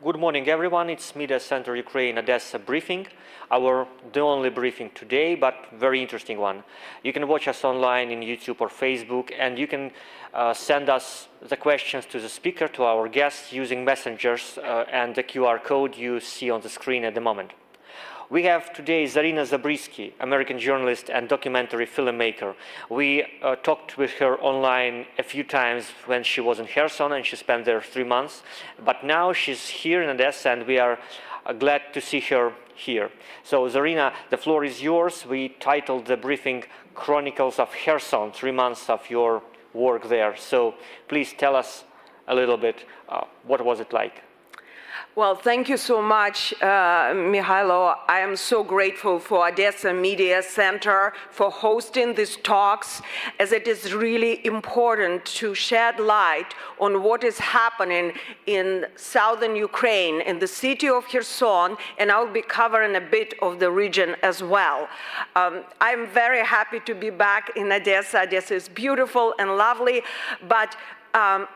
Good morning, everyone. It's Media Center Ukraine Odessa briefing. The only briefing today, but very interesting one. You can watch us online in YouTube or Facebook, and you can send us the questions to the speaker, to our guests, using messengers and the QR code you see on the screen at the moment. We have today Zarina Zabrisky, American journalist and documentary filmmaker. We talked with her online a few times when she was in Kherson, and she spent there 3 months. But now she's here in Odessa, and we are glad to see her here. So Zarina, the floor is yours. We titled the briefing Chronicles of Kherson, 3 months of your work there. So please tell us a little bit, what was it like? Well, thank you so much, Mihailo. I am so grateful for Odessa Media Center for hosting these talks, as it is really important to shed light on what is happening in southern Ukraine, in the city of Kherson, and I'll be covering a bit of the region as well. I'm very happy to be back in Odessa. Odessa is beautiful and lovely, but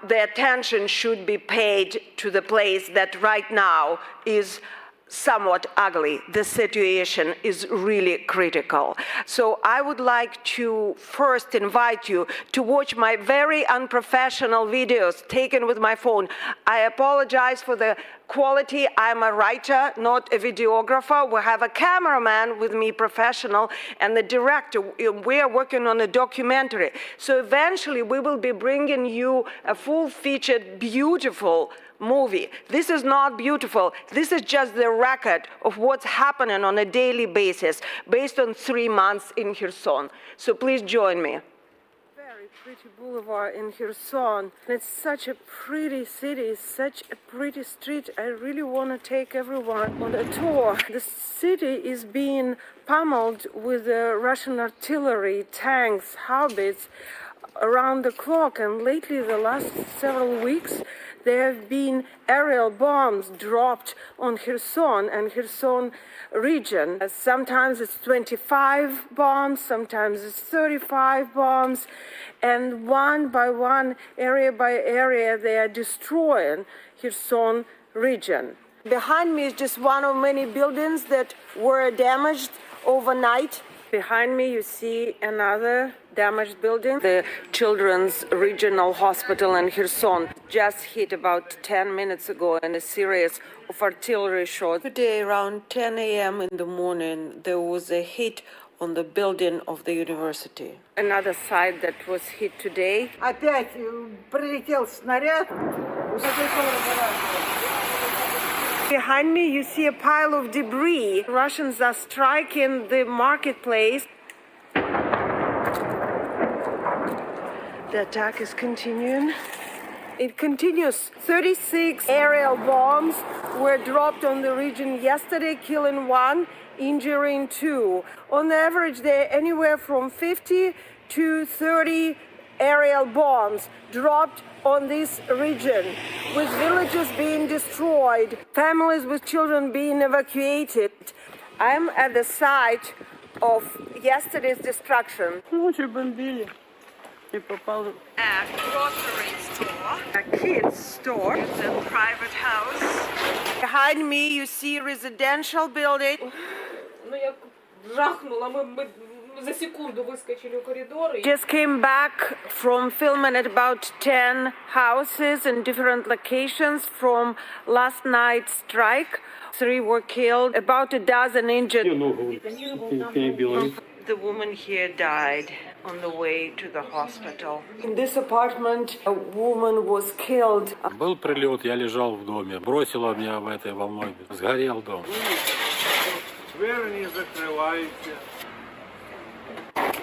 the attention should be paid to the place that right now is somewhat ugly. The situation is really critical. So I would like to first invite you to watch my very unprofessional videos taken with my phone. I apologize for the quality. I'm a writer, not a videographer. We have a cameraman with me, professional, and the director. We are working on a documentary. So eventually we will be bringing you a full-featured, beautiful movie. This is not beautiful. This is just the record of what's happening on a daily basis based on 3 months in Kherson. So please join me. Very pretty boulevard in Kherson. It's such a pretty city, such a pretty street. I really want to take everyone on a tour. The city is being pummeled with Russian artillery, tanks, haubits around the clock, and lately, the last several weeks, there have been aerial bombs dropped on Kherson and Kherson region. Sometimes it's 25 bombs, sometimes it's 35 bombs, and one by one, area by area, they are destroying Kherson region. Behind me is just one of many buildings that were damaged overnight. Behind me, you see another damaged building. The Children's Regional Hospital in Kherson just hit about 10 minutes ago in a series of artillery shots. Today, around 10 a.m. in the morning, there was a hit on the building of the university. Another site that was hit today. Опять прилетел снаряд. Behind me, you see a pile of debris. Russians are striking the marketplace. The attack is continuing. It continues. 36 aerial bombs were dropped on the region yesterday, killing 1, injuring 2. On average, there are anywhere from 50 to 30 aerial bombs dropped on this region, with villages being destroyed, families with children being evacuated. I'm at the site of yesterday's destruction. A grocery store, a kids store, a private house. Behind me you see residential building. Just came back from filming at about 10 houses in different locations from last night's strike. 3 were killed, about a dozen injured. The woman here died on the way to the hospital. In this apartment, a woman was killed. Был прилет, я лежал в доме. Бросило меня в этой волной. Сгорел дом. Двери не закрывайте.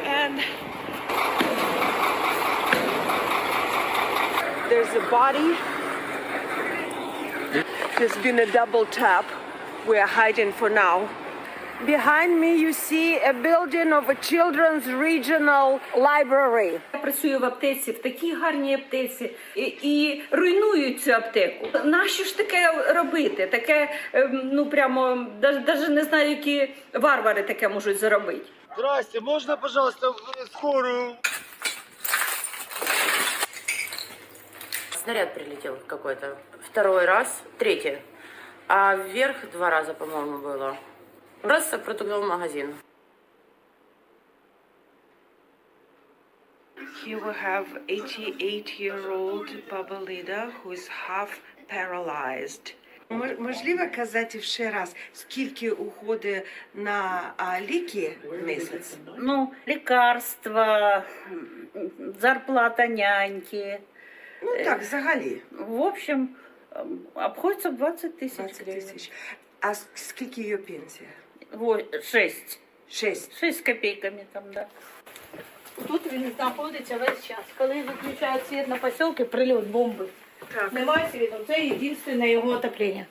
And there's a body. There's been a double tap. We're hiding for now. Behind me you see a building of a children's regional library. Я працюю в аптеці, в такій гарній аптеці, і руйнують цю аптеку. Нащо ж таке робити? Таке, ну прямо, навіть не знаю, які варвари таке можуть зробити. Здрасте, можно, пожалуйста, скорую? Снаряд прилетел какой-то. 2-й раз, 3-й. А вверх 2 раза, по-моему, было. Просто продуктовый магазин. Here we have 88-year-old Baba Lida who is half paralyzed. Можливо казати ще раз, скільки уходить на ліки в місяць? Ну, лікарства, зарплата няньки. Ну так, взагалі. В общем, обходится 20 тысяч 20 гривен. тисяч. А скільки її пенсія? 6. 6. 6 з копійками там, да. Тут він знаходиться весь час. Коли виключають світ на посілки, прильот бомби. Так. Немає світу, це єдине його отоплення.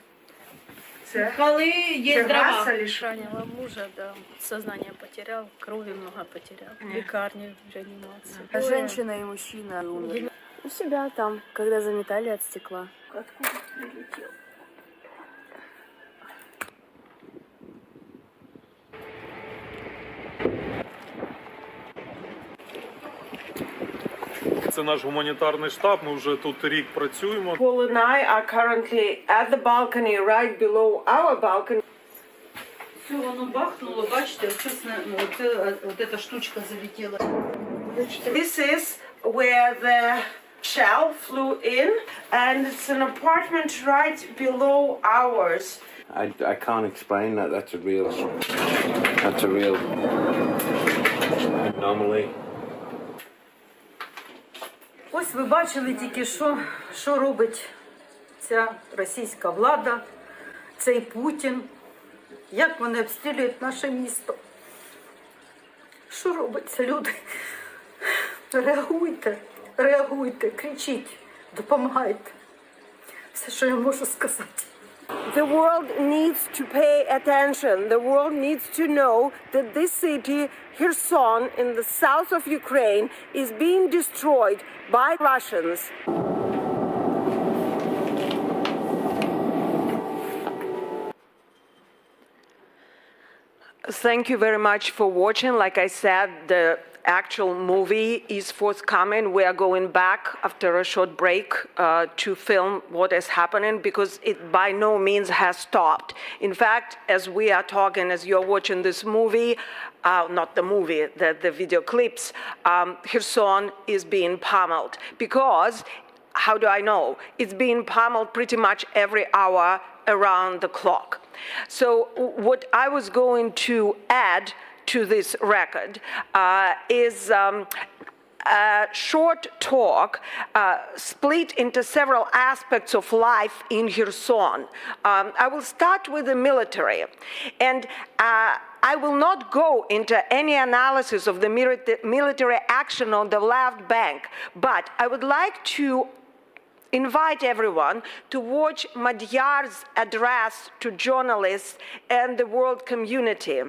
Це, Коли є дрова. газ или що? Ранила мужа, да, сознание потерял, крови много потерял, в лекарне в реанимации. Женщина и мужчина умерли. У себя там, когда заметали от стекла. Откуда прилетел? Це наш гуманітарний штаб, ми вже тут рік працюємо. Paul and I are currently at the balcony right below our balcony. Все, воно бахнуло, бачите, чесно, вот эта штучка залетела. This is where the shell flew in, and it's an apartment right below ours. I can't explain that. That's a real anomaly. Ось ви бачили тільки, що робить ця російська влада, цей Путін, як вони обстрілюють наше місто. Що робиться, люди? Реагуйте, кричіть, допомагайте. Все, що я можу сказати. The world needs to pay attention. The world needs to know that this city, Kherson, in the south of Ukraine, is being destroyed by Russians. Thank you very much for watching. Like I said, the actual movie is forthcoming. We are going back after a short break to film what is happening because it by no means has stopped. In fact, as we are talking, as you're watching this movie, not the movie, the video clips, Kherson is being pummeled because, how do I know? It's being pummeled pretty much every hour around the clock. So what I was going to add to this record is a short talk split into several aspects of life in Kherson. I will start with the military, and I will not go into any analysis of the military action on the left bank, but I would like to invite everyone to watch Madyar's address to journalists and the world community,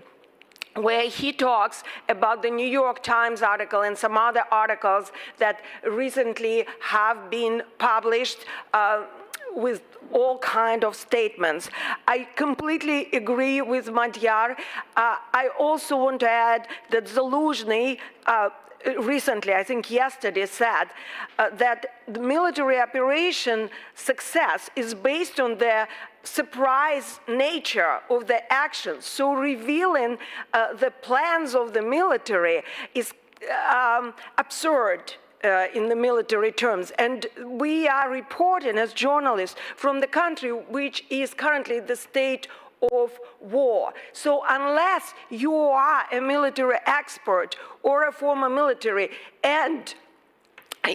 where he talks about the New York Times article and some other articles that recently have been published with all kind of statements. I completely agree with Madyar. I also want to add that Zaluzhny recently, I think yesterday, said that the military operation success is based on the surprise nature of the actions. So revealing the plans of the military is absurd in the military terms. And we are reporting as journalists from the country which is currently the state of war. So unless you are a military expert or a former military and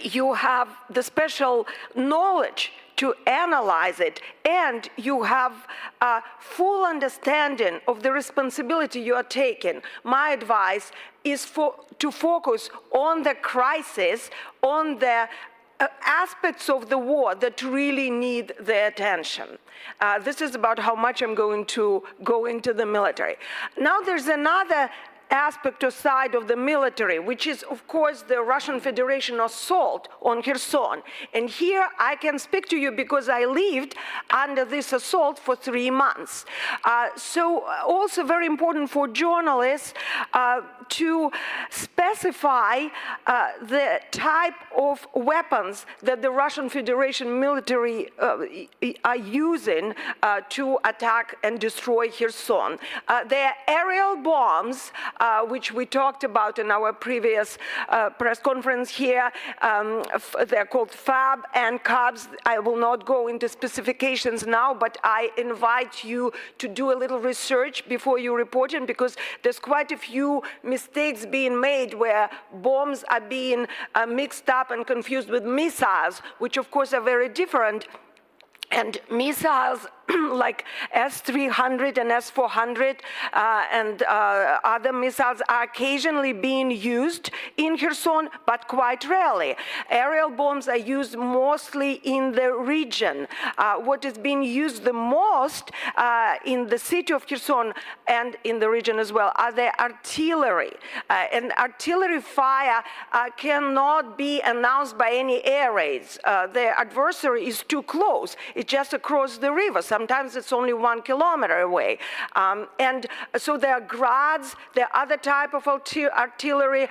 you have the special knowledge to analyze it, and you have a full understanding of the responsibility you are taking, my advice is to focus on the crisis, on the aspects of the war that really need the attention. This is about how much I'm going to go into the military. Now there's another aspect or side of the military, which is, of course, the Russian Federation assault on Kherson. And here I can speak to you because I lived under this assault for 3 months. So also very important for journalists to specify the type of weapons that the Russian Federation military are using to attack and destroy Kherson. They are aerial bombs, which we talked about in our previous press conference here. They're called FAB and CABs. I will not go into specifications now, but I invite you to do a little research before you report it, because there's quite a few mistakes being made where bombs are being mixed up and confused with missiles, which of course are very different. And missiles like S-300 and S-400 and other missiles are occasionally being used in Kherson, but quite rarely. Aerial bombs are used mostly in the region. What is being used the most in the city of Kherson and in the region as well are the artillery. And artillery fire cannot be announced by any air raids. The adversary is too close. It's just across the river. Sometimes it's only 1 kilometer away. And so there are grads, there are other type of artillery,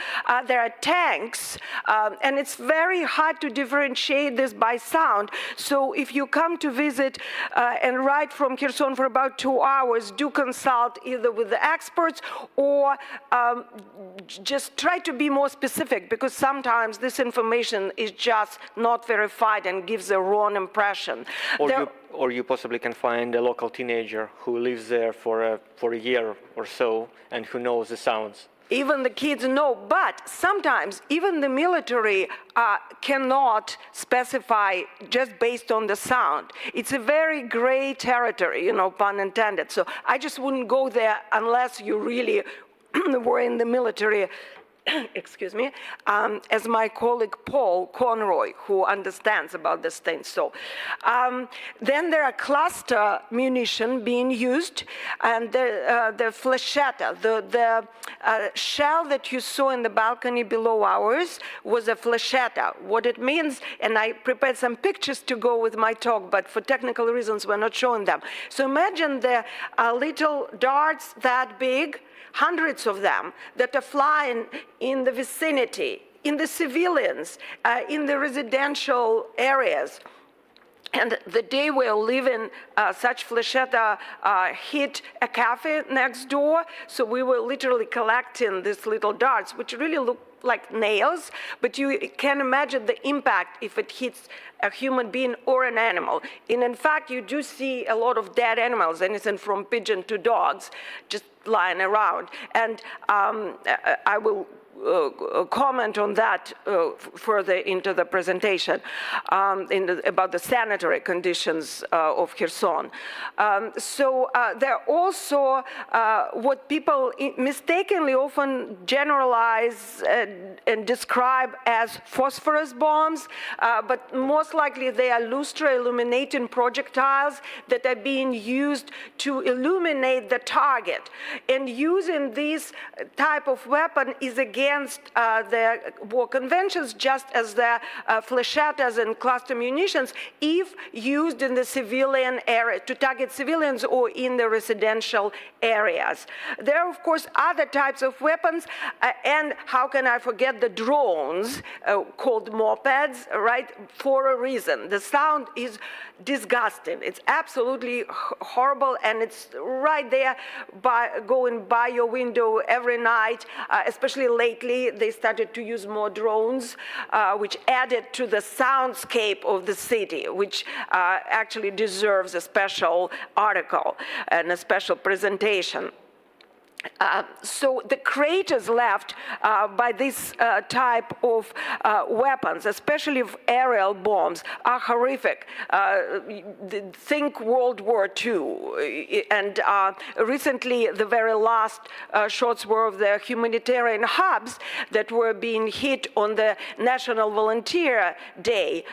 there are tanks, and it's very hard to differentiate this by sound. So if you come to visit and ride from Kherson for about 2 hours, do consult either with the experts or just try to be more specific, because sometimes this information is just not verified and gives a wrong impression. Or you possibly can find a local teenager who lives there for a year or so and who knows the sounds. Even the kids know, but sometimes even the military cannot specify just based on the sound. It's a very gray territory, you know, pun intended. So I just wouldn't go there unless you really were in the military. Excuse me, as my colleague Paul Conroy, who understands about this thing. So then there are cluster munition being used, and the flechetta, the shell that you saw in the balcony below ours was a flechetta. What it means, and I prepared some pictures to go with my talk, but for technical reasons we're not showing them. So imagine the little darts that big, hundreds of them, that are flying in the vicinity, in the civilians, in the residential areas. And the day we're living, such flechetta hit a cafe next door, so we were literally collecting these little darts, which really look like nails, but you can imagine the impact if it hits a human being or an animal. And in fact, you do see a lot of dead animals, anything from pigeon to dogs, just lying around. And I will comment on that further into the presentation about the sanitary conditions of Kherson. So there are also what people mistakenly often generalize and describe as phosphorus bombs, but most likely they are lustre illuminating projectiles that are being used to illuminate the target. And using this type of weapon is against the war conventions, just as the flechettas and cluster munitions, if used in the civilian area to target civilians or in the residential areas. There are, of course, other types of weapons, and how can I forget the drones called mopeds, right? For a reason. The sound is disgusting. It's absolutely horrible, and it's right there going by your window every night, especially lately. They started to use more drones, which added to the soundscape of the city, which actually deserves a special article and a special presentation. So the craters left by this type of weapons, especially of aerial bombs, are horrific. Think World War II. And recently, the very last shots were of the humanitarian hubs that were being hit on the National Volunteer Day,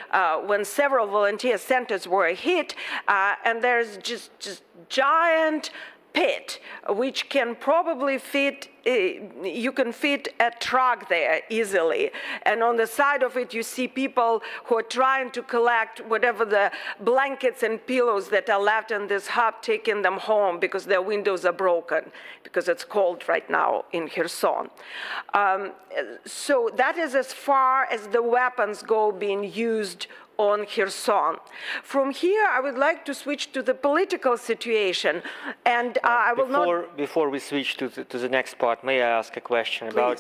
when several volunteer centers were hit, and there's just giant pit, which can probably fit, you can fit a truck there easily. And on the side of it, you see people who are trying to collect whatever the blankets and pillows that are left in this hub, taking them home because their windows are broken, because it's cold right now in Kherson. So that is as far as the weapons go being used on Kherson. From here, I would like to switch to the political situation, and I will not... Before we switch to the next part, may I ask a question about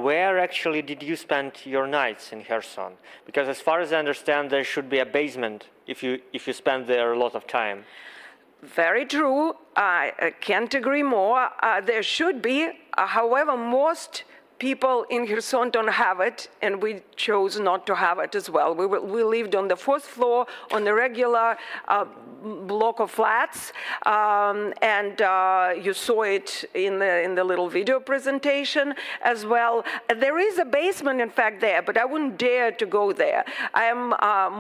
where actually did you spend your nights in Kherson? Because as far as I understand, there should be a basement if you spend there a lot of time. Very true. I can't agree more. There should be. However, most people in Kherson don't have it, and we chose not to have it as well. We lived on the fourth floor on the regular block of flats, and you saw it in the little video presentation as well. There is a basement, in fact, there, but I wouldn't dare to go there. I am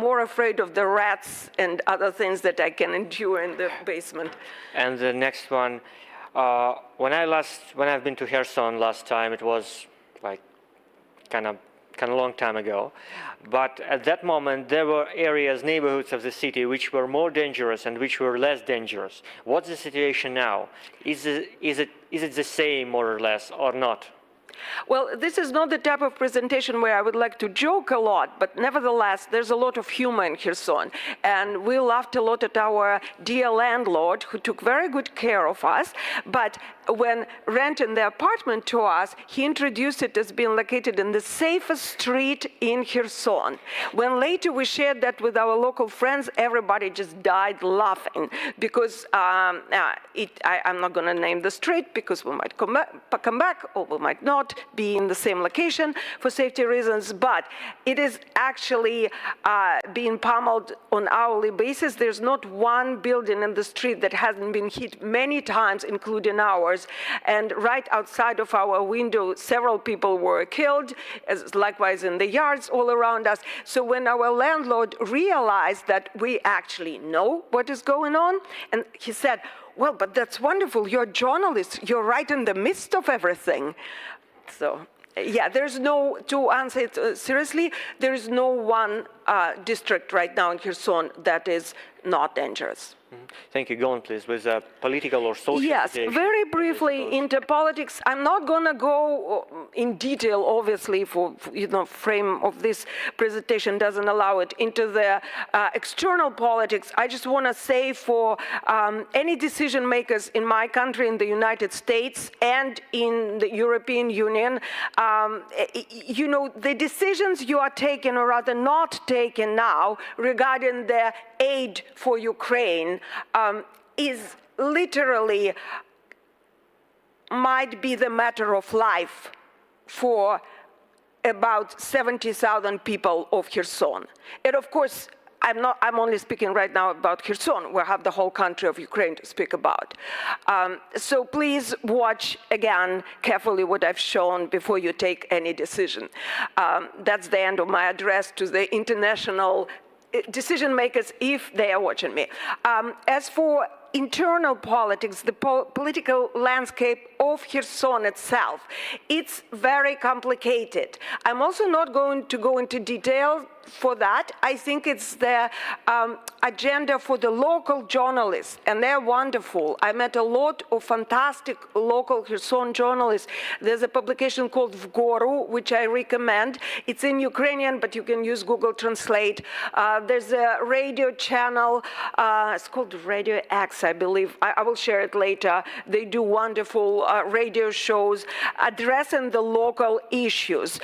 more afraid of the rats and other things that I can endure in the basement. And the next one, when I've been to Kherson last time, it was like kind of long time ago. But at that moment, there were areas, neighborhoods of the city which were more dangerous and which were less dangerous. What's the situation now? Is it the same, more or less, or not? Well, this is not the type of presentation where I would like to joke a lot, but nevertheless, there's a lot of humor in Kherson. And we laughed a lot at our dear landlord, who took very good care of us. But when renting the apartment to us, he introduced it as being located in the safest street in Kherson. When later we shared that with our local friends, everybody just died laughing, because I'm not going to name the street, because we might come back, or we might not be in the same location for safety reasons, but it is actually being pummeled on hourly basis. There's not one building in the street that hasn't been hit many times, including ours. And right outside of our window, several people were killed, as likewise in the yards all around us. So when our landlord realized that we actually know what is going on, and he said, well, but that's wonderful, you're journalists, you're right in the midst of everything. So, yeah, there's no, to answer it seriously, there is no one district right now in Kherson that is not dangerous. Thank you. Go on, please, with political or social Yes, situation. very briefly into politics. I'm not going to go in detail, obviously, for frame of this presentation doesn't allow it, into the external politics. I just want to say for any decision makers in my country, in the United States, and in the European Union, the decisions you are taking, or rather not taking now, regarding the aid for Ukraine is literally might be the matter of life for about 70,000 people of Kherson. And of course, I'm only speaking right now about Kherson. We have the whole country of Ukraine to speak about. So please watch again carefully what I've shown before you take any decision. That's the end of my address to the international decision makers, if they are watching me. As for internal politics, the political landscape of Kherson itself, it's very complicated. I'm also not going to go into detail for that. I think it's the agenda for the local journalists, and they're wonderful. I met a lot of fantastic local Kherson journalists. There's a publication called Vgoru, which I recommend. It's in Ukrainian, but you can use Google Translate. There's a radio channel, it's called Radio X, I believe. I will share it later. They do wonderful radio shows addressing the local issues.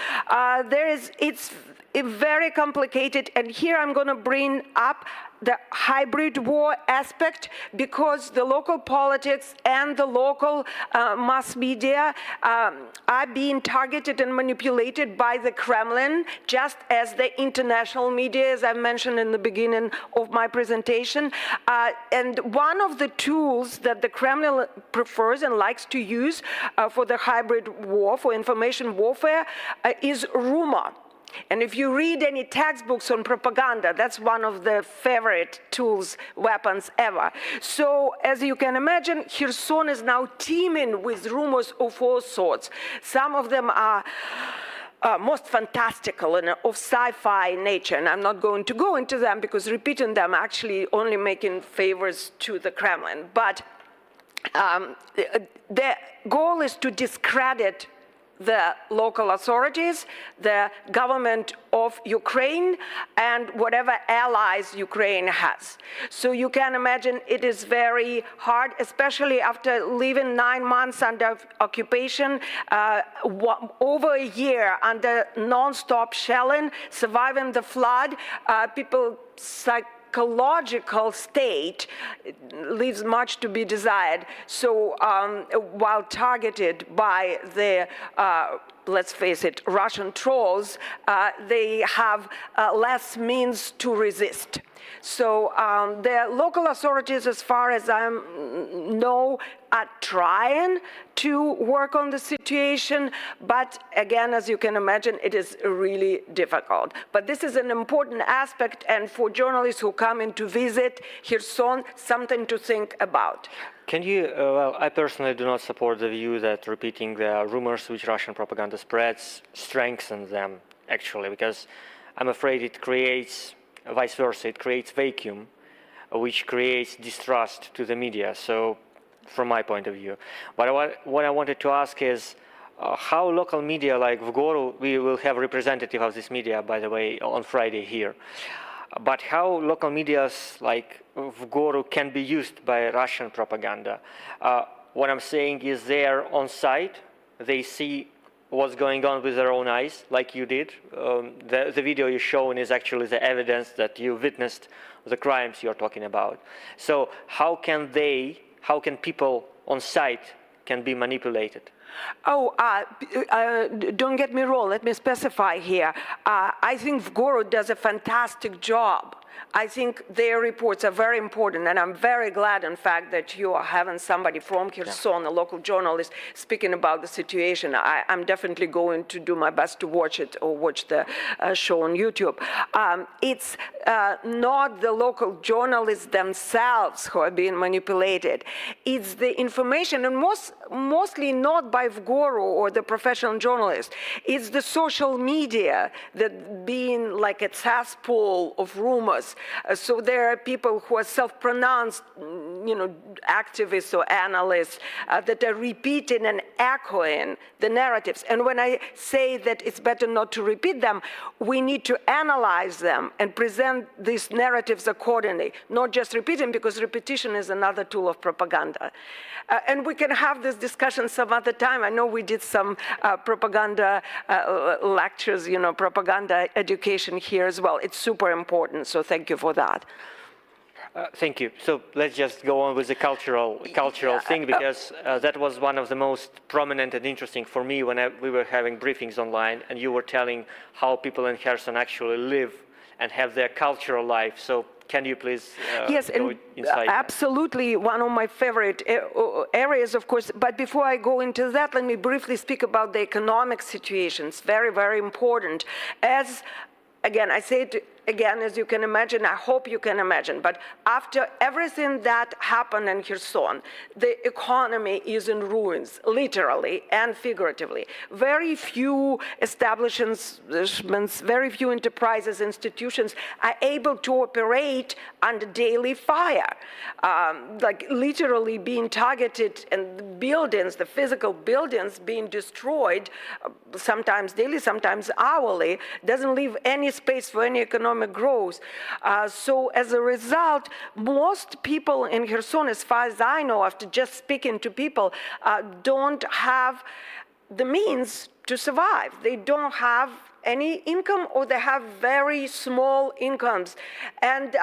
It's very complicated, and here I'm going to bring up the hybrid war aspect, because the local politics and the local mass media are being targeted and manipulated by the Kremlin, just as the international media, as I mentioned in the beginning of my presentation. And one of the tools that the Kremlin prefers and likes to use for the hybrid war, for information warfare, is rumor. And if you read any textbooks on propaganda, that's one of the favorite tools, weapons ever. So as you can imagine, Kherson is now teeming with rumors of all sorts. Some of them are most fantastical and of sci-fi nature, and I'm not going to go into them because repeating them actually only making favors to the Kremlin. But the goal is to discredit the local authorities, the government of Ukraine, and whatever allies Ukraine has. So you can imagine it is very hard, especially after living 9 months under occupation, over a year under non-stop shelling, surviving the flood, people's psychological state leaves much to be desired. So while targeted by the, let's face it, Russian trolls, they have less means to resist. So the local authorities, as far as I know, are trying to work on the situation, but again, as you can imagine, it is really difficult. But this is an important aspect, and for journalists who come in to visit Kherson, something to think about. Can you, well, I personally do not support the view that repeating the rumors which Russian propaganda spreads strengthens them, actually, because I'm afraid it creates, vice versa, it creates vacuum, which creates distrust to the media, so from my point of view. But what I wanted to ask is, how local media like Vgoru, we will have representative of this media, by the way, on Friday here, but how local medias like Vgoru can be used by Russian propaganda? What I'm saying is they're on site, they see what's going on with their own eyes, like you did. The video you're showing is actually the evidence that you witnessed the crimes you're talking about. So how can people on site can be manipulated? Oh, don't get me wrong, let me specify here. I think Vgoru does a fantastic job. I think their reports are very important, and I'm very glad, in fact, that you are having somebody from Kherson, a local journalist, speaking about the situation. I'm definitely going to do my best to watch it or watch the show on YouTube. It's not the local journalists themselves who are being manipulated. It's the information, and mostly not by Vgoru or the professional journalists. It's the social media that being like a cesspool of rumors. So there are people who are self-pronounced, activists or analysts that are repeating and echoing the narratives. And when I say that it's better not to repeat them, we need to analyze them and present these narratives accordingly, not just repeating, because repetition is another tool of propaganda. And we can have this discussion some other time. I know we did some propaganda lectures, propaganda education here as well. It's super important, so thank you for that. Thank you. So let's just go on with the cultural thing, because that was one of the most prominent and interesting for me when we were having briefings online, and you were telling how people in Kherson actually live and have their cultural life. So can you please go inside? Absolutely, one of my favorite areas, of course. But before I go into that, let me briefly speak about the economic situation. It's very, very important. Again, I say it again, as you can imagine, I hope you can imagine, but after everything that happened in Kherson, the economy is in ruins, literally and figuratively. Very few establishments, very few enterprises, institutions are able to operate under daily fire, like literally being targeted, and the buildings, the physical buildings being destroyed, sometimes daily, sometimes hourly, doesn't leave any space for any economic growth. So as a result, most people in Kherson, as far as I know, after just speaking to people, don't have the means to survive. They don't have any income, or they have very small incomes. And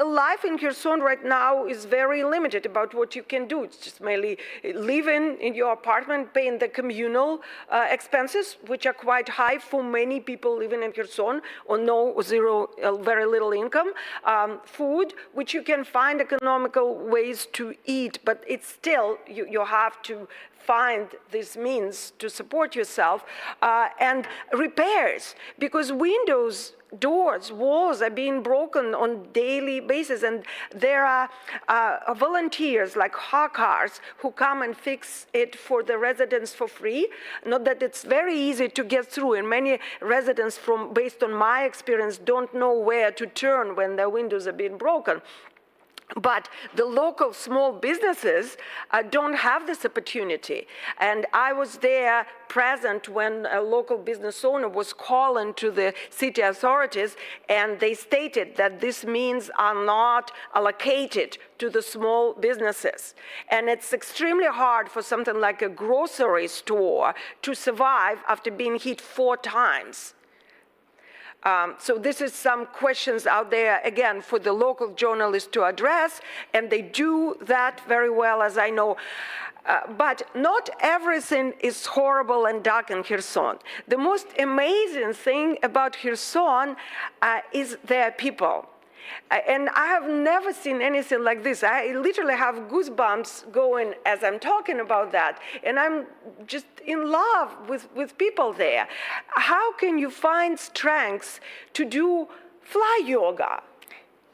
life in Kherson right now is very limited about what you can do. It's just mainly living in your apartment, paying the communal expenses, which are quite high for many people living in Kherson, or very little income. Food, which you can find economical ways to eat, but it's still, you have to find this means to support yourself, and repairs, because windows, doors, walls are being broken on daily basis, and there are volunteers like hawkers who come and fix it for the residents for free. Not that it's very easy to get through, and many residents, based on my experience, don't know where to turn when their windows are being broken. But the local small businesses don't have this opportunity. And I was there present when a local business owner was calling to the city authorities, and they stated that these means are not allocated to the small businesses. And it's extremely hard for something like a grocery store to survive after being hit 4 times. So this is some questions out there, again, for the local journalists to address, and they do that very well, as I know. But not everything is horrible and dark in Kherson. The most amazing thing about Kherson is their people. And I have never seen anything like this. I literally have goosebumps going as I'm talking about that. And I'm just in love with people there. How can you find strength to do fly yoga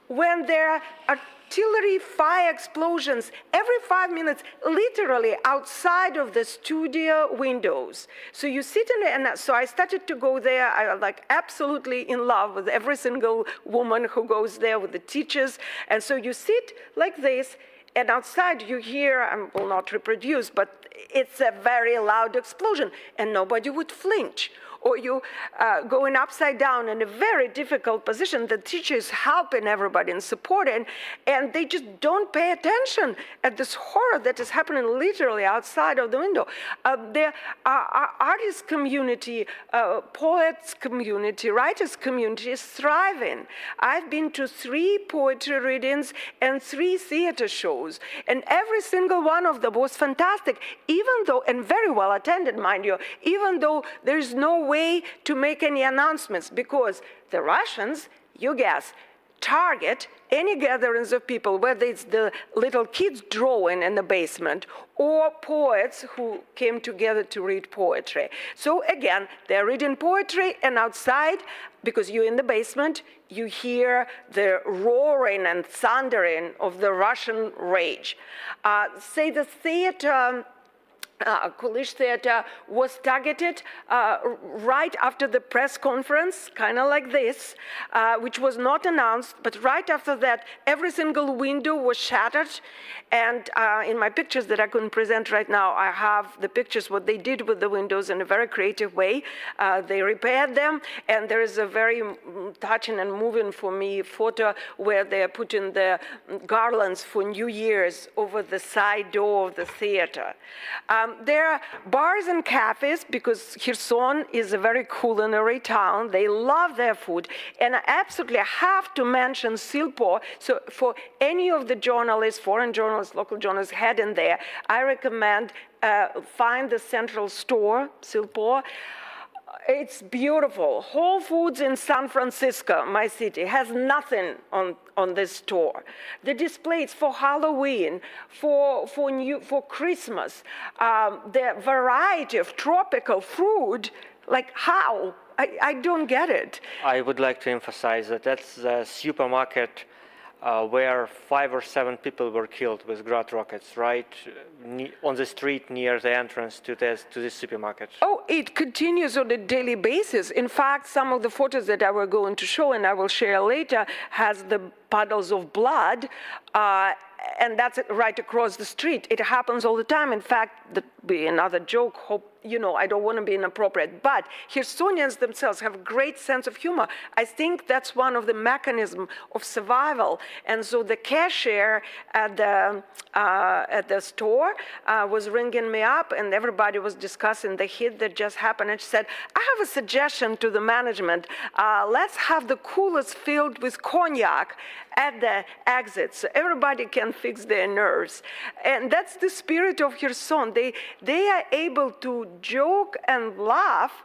when there are artillery fire explosions every 5 minutes, literally outside of the studio windows? So you sit in there, and so I started to go there. I was like absolutely in love with every single woman who goes there, with the teachers. And so you sit like this, and outside you hear, I will not reproduce, but it's a very loud explosion, and nobody would flinch. Or you going upside down in a very difficult position. The teacher is helping everybody and supporting, and they just don't pay attention at this horror that is happening literally outside of the window. There are artist community, poets community, writers community is thriving. I've been to 3 poetry readings and 3 theater shows, and every single one of them was fantastic, even though, and very well attended, mind you, even though there's no way to make any announcements, because the Russians, you guess, target any gatherings of people, whether it's the little kids drawing in the basement or poets who came together to read poetry. So again, they're reading poetry, and outside, because you're in the basement, you hear the roaring and thundering of the Russian rage. Say the theater, Kulish Theater was targeted right after the press conference, kind of like this, which was not announced, but right after that, every single window was shattered. And in my pictures that I couldn't present right now, I have the pictures, what they did with the windows in a very creative way. They repaired them, and there is a very touching and moving for me photo where they're putting the garlands for New Year's over the side door of the theater. There are bars and cafes, because Kherson is a very culinary town. They love their food. And I absolutely have to mention Silpo. So for any of the journalists, foreign journalists, local journalists heading there, I recommend find the central store, Silpo. It's beautiful. Whole Foods in San Francisco, my city, has nothing on this store. The displays for Halloween, for Christmas, the variety of tropical food, like how? I don't get it. I would like to emphasize that that's the supermarket where 5 or 7 people were killed with Grad rockets, right on the street near the entrance to this supermarket. Oh, it continues on a daily basis. In fact, some of the photos that I will go into show, and I will share later, has the puddles of blood, and that's right across the street. It happens all the time. In fact, that'd be another joke. I don't want to be inappropriate, but Khersonians themselves have a great sense of humor. I think that's one of the mechanisms of survival. And so the cashier at the store was ringing me up, and everybody was discussing the hit that just happened. And she said, I have a suggestion to the management. Let's have the coolers filled with cognac at the exit so everybody can fix their nerves. And that's the spirit of Kherson. They are able to joke and laugh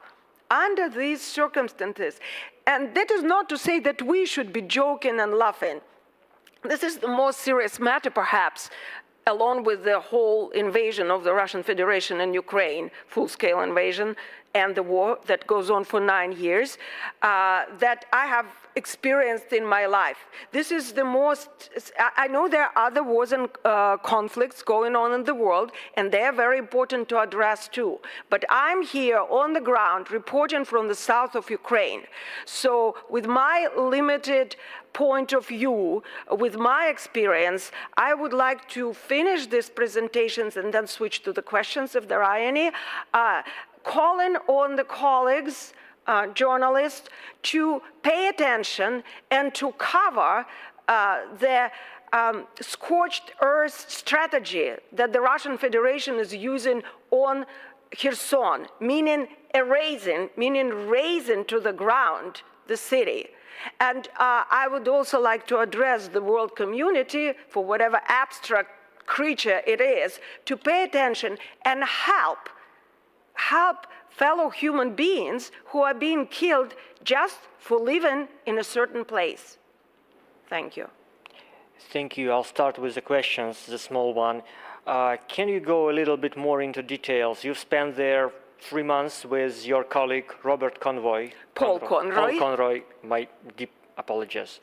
under these circumstances. And that is not to say that we should be joking and laughing. This is the most serious matter, perhaps. along with the whole invasion of the Russian Federation in Ukraine, full-scale invasion, and the war that goes on for 9 years, that I have experienced in my life. This is the most, I know there are other wars and conflicts going on in the world, and they are very important to address too. But I'm here on the ground reporting from the south of Ukraine. So with my limited point of view, with my experience, I would like to finish these presentations and then switch to the questions if there are any, calling on the colleagues, journalists, to pay attention and to cover the scorched earth strategy that the Russian Federation is using on Kherson, meaning erasing, meaning razing to the ground the city. And I would also like to address the world community, for whatever abstract creature it is, to pay attention and help fellow human beings who are being killed just for living in a certain place. Thank you. Thank you. I'll start with the questions, the small one. Can you go a little bit more into details? You've spent there 3 months with your colleague, Robert Conroy. Paul Conroy. Paul Conroy, my deep apologies.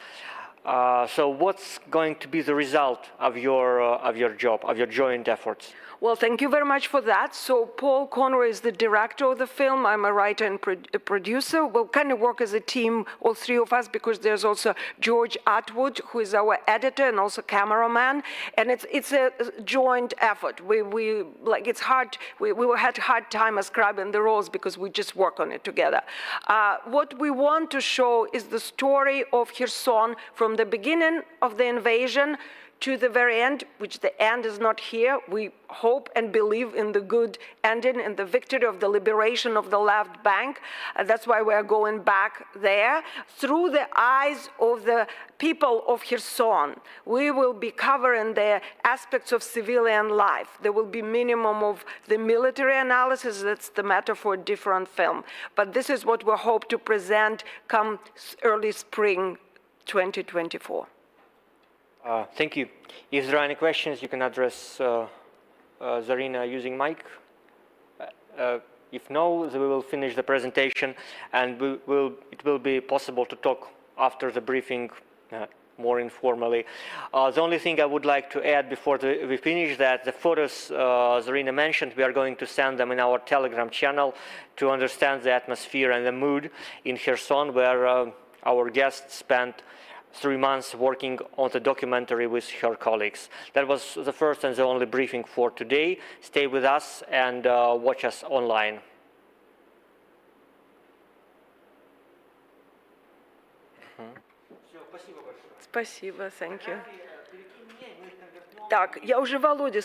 So what's going to be the result of your job, of your joint efforts? Well, thank you very much for that. So Paul Conroy is the director of the film. I'm a writer and producer. We'll kind of work as a team, all three of us, because there's also George Atwood, who is our editor and also cameraman. And it's a joint effort. We it's hard. We had a hard time ascribing the roles because we just work on it together. What we want to show is the story of Kherson from the beginning of the invasion to the very end, which the end is not here. We hope and believe in the good ending, in the victory of the liberation of the left bank. That's why we are going back there. Through the eyes of the people of Kherson, we will be covering the aspects of civilian life. There will be minimum of the military analysis. That's the matter for a different film. But this is what we hope to present come early spring 2024. Thank you. If there are any questions, you can address Zarina using mic. If no, then we will finish the presentation, and it will be possible to talk after the briefing more informally. The only thing I would like to add before we finish that the photos Zarina mentioned, we are going to send them in our Telegram channel to understand the atmosphere and the mood in Kherson, where our guest spent 3 months working on the documentary with her colleagues. That was the first and the only briefing for today. Stay with us and watch us online. Спасибо, thank you. Так, я уже Володе